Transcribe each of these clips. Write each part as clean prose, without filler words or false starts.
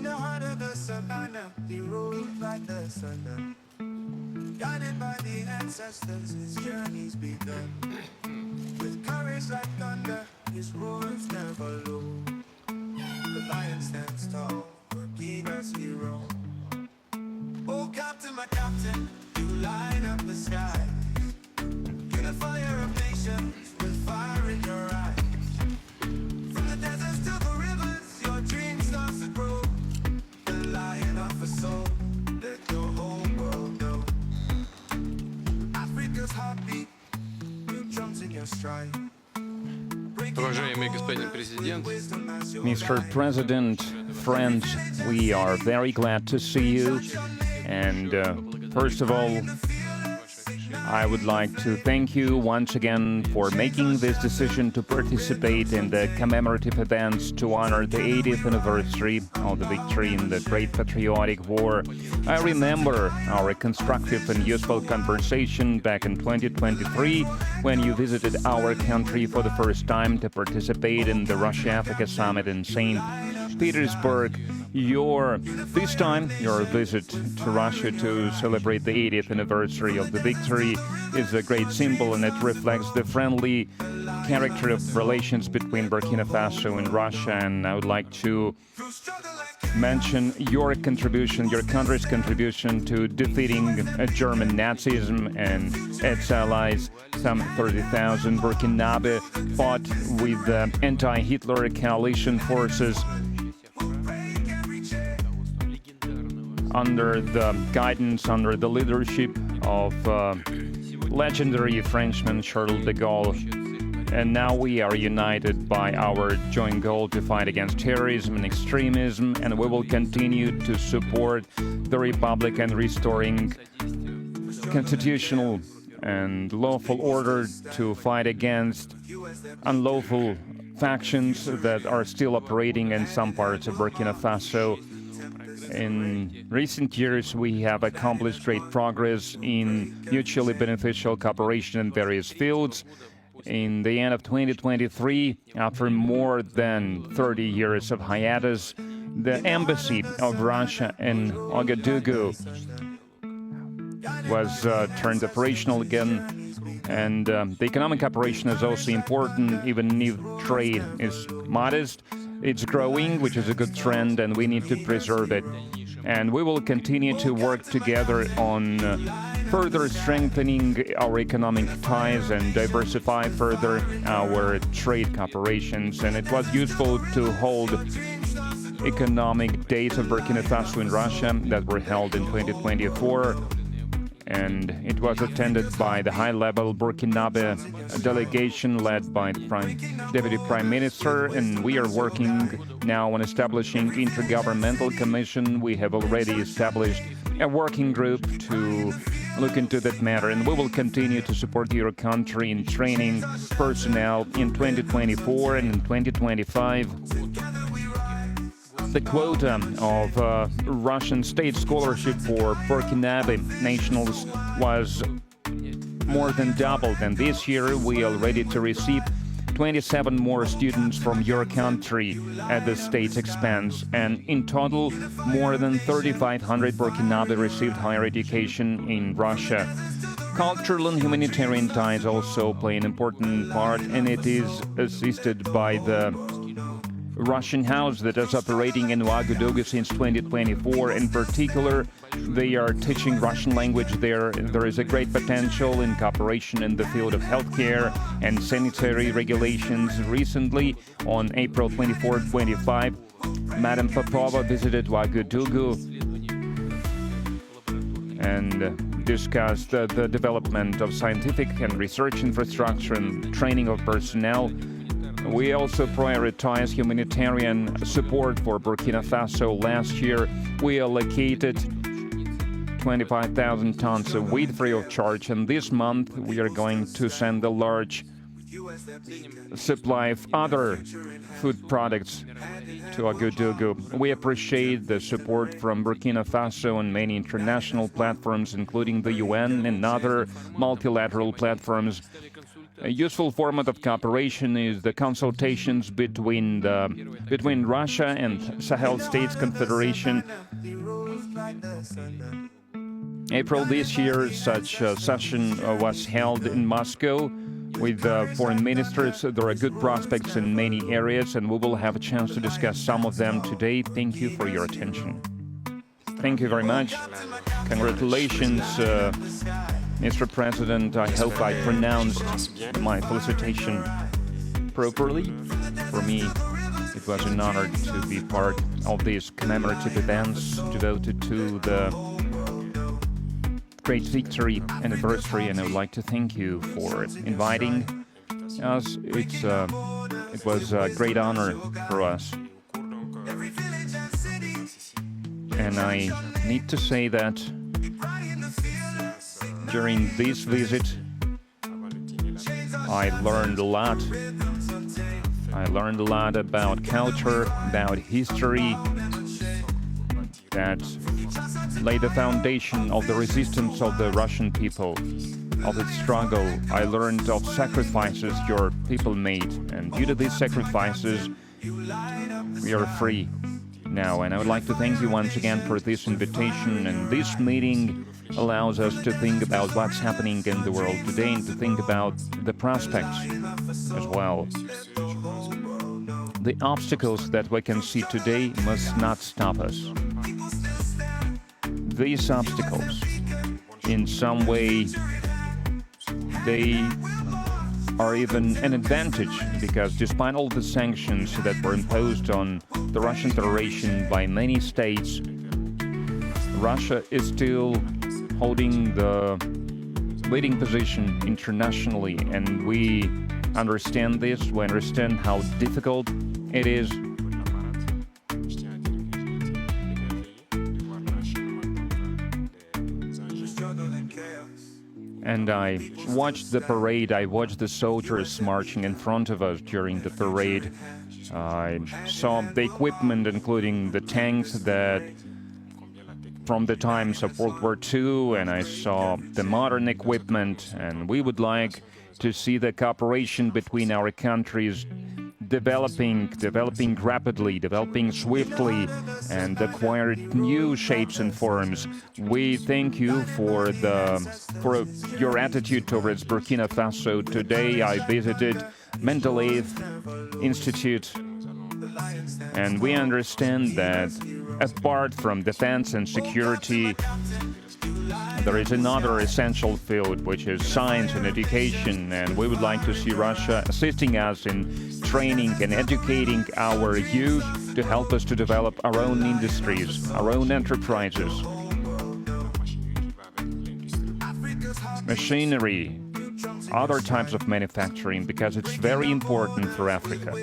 In the heart of the savannah, he ruled like the sun. Guided by the ancestors, his journey's begun. With courage like thunder, his roars never low. The lion stands tall, Burkina's hero. Oh, Captain, my captain, you light up the sky. You're the fire of nations, with fire in your eyes. From the deserts to the rivers, your dream starts to grow. The lion of the soul, let your whole world know. Africa's heartbeat, new drums in your stride. Уважаемый господин президент, Mr. President, friends, we are very glad to see you. And first of all, I would like to thank you once again for making this decision to participate in the commemorative events to honor the 80th anniversary of the victory in the Great Patriotic War. I remember our constructive and useful conversation back in 2023 when you visited our country for the first time to participate in the Russia-Africa Summit in St. Petersburg. This time, your visit to Russia to celebrate the 80th anniversary of the victory is a great symbol, and it reflects the friendly character of relations between Burkina Faso and Russia. And I would like to mention your contribution, your country's contribution to defeating German Nazism and its allies. Some 30,000 Burkinabe fought with the anti-Hitler coalition forces under the guidance, under the leadership of legendary Frenchman Charles de Gaulle. And now we are united by our joint goal to fight against terrorism and extremism, and we will continue to support the Republic and restoring constitutional and lawful order, to fight against unlawful factions that are still operating in some parts of Burkina Faso. In recent years, we have accomplished great progress in mutually beneficial cooperation in various fields. In the end of 2023, after more than 30 years of hiatus, the embassy of Russia in Ouagadougou was turned operational again. And the economic operation is also important, even if trade is modest. It's growing, which is a good trend, and we need to preserve it. And we will continue to work together on further strengthening our economic ties and diversify further our trade cooperations. And it was useful to hold economic days of Burkina Faso in Russia that were held in 2024. And it was attended by the high-level Burkinabe delegation led by the Deputy Prime Minister, and we are working now on establishing intergovernmental commission. We have already established a working group to look into that matter, and we will continue to support your country in training personnel in 2024 and in 2025. The quota of Russian state scholarship for Burkinabe nationals was more than doubled, and this year we are ready to receive 27 more students from your country at the state's expense, and in total, more than 3,500 Burkinabe received higher education in Russia. Cultural and humanitarian ties also play an important part, and it is assisted by the Russian house that is operating in Ouagadougou since 2024. In particular, they are teaching Russian language there. There is a great potential in cooperation in the field of healthcare and sanitary regulations. Recently, on April 24-25, Madam Popova visited Ouagadougou and discussed the development of scientific and research infrastructure and training of personnel. We also prioritize humanitarian support for Burkina Faso. Last year, we allocated 25,000 tons of wheat free of charge, and this month we are going to send a large supply of other food products to Ouagadougou. We appreciate the support from Burkina Faso and many international platforms, including the UN and other multilateral platforms. A useful format of cooperation is the consultations between Russia and Sahel States Confederation. April this year, such a session was held in Moscow with foreign ministers. There are good prospects in many areas, and we will have a chance to discuss some of them today. Thank you for your attention. Thank you very much. Congratulations, Mr. President. I hope I pronounced my felicitation properly. For me, it was an honor to be part of these commemorative events devoted to the great victory anniversary, and I would like to thank you for inviting us. It was a great honor for us. And I need to say that during this visit, I learned a lot. I learned a lot about culture, about history, that laid the foundation of the resistance of the Russian people, of its struggle. I learned of sacrifices your people made, and due to these sacrifices, we are free now. And I would like to thank you once again for this invitation, and this meeting allows us to think about what's happening in the world today and to think about the prospects as well. The obstacles that we can see today must not stop us. These obstacles, in some way, they are even an advantage, because despite all the sanctions that were imposed on the Russian Federation by many states, Russia is still holding the leading position internationally, and we understand this. We understand how difficult it is. And I watched the parade. I watched the soldiers marching in front of us during the parade. I saw the equipment, including the tanks that from the times of World War II, and I saw the modern equipment, and we would like to see the cooperation between our countries developing rapidly, developing swiftly, and acquire new shapes and forms. We thank you for your attitude towards Burkina Faso. Today I visited Mendeleev Institute, and we understand that apart from defense and security, there is another essential field, which is science and education, and we would like to see Russia assisting us in training and educating our youth to help us to develop our own industries, our own enterprises. Machinery, other types of manufacturing, because it's very important for Africa.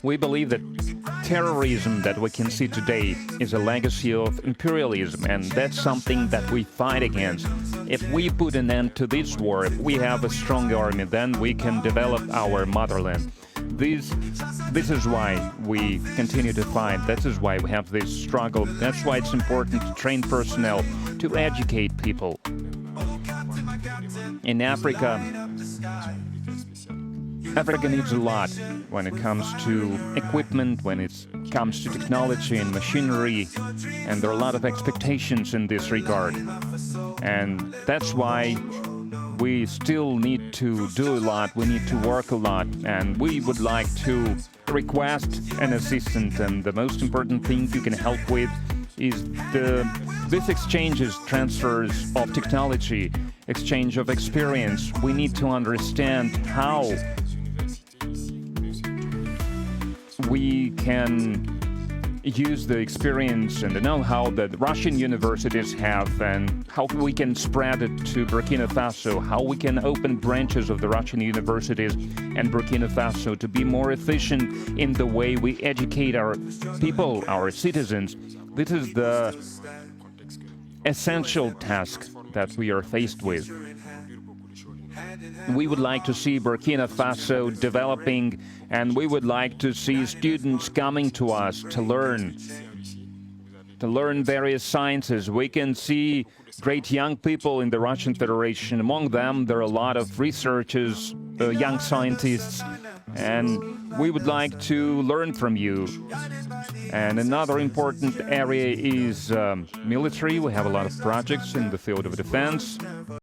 We believe that terrorism that we can see today is a legacy of imperialism, and that's something that we fight against. If we put an end to this war, if we have a strong army, then we can develop our motherland. This is why we continue to fight. That is why we have this struggle. That's why it's important to train personnel, to educate people. In Africa needs a lot when it comes to equipment, when it comes to technology and machinery, and there are a lot of expectations in this regard. And that's why we still need to do a lot, we need to work a lot, and we would like to request an assistant. And the most important thing you can help with is this exchanges, transfers of technology, exchange of experience. We need to understand how we can use the experience and the know-how that Russian universities have, and how we can spread it to Burkina Faso, how we can open branches of the Russian universities and Burkina Faso to be more efficient in the way we educate our people, our citizens. This is the essential task that we are faced with. We would like to see Burkina Faso developing, and we would like to see students coming to us to learn. to learn various sciences. We can see great young people in the Russian Federation. Among them, there are a lot of researchers, young scientists, and we would like to learn from you. And another important area is military. We have a lot of projects in the field of defense.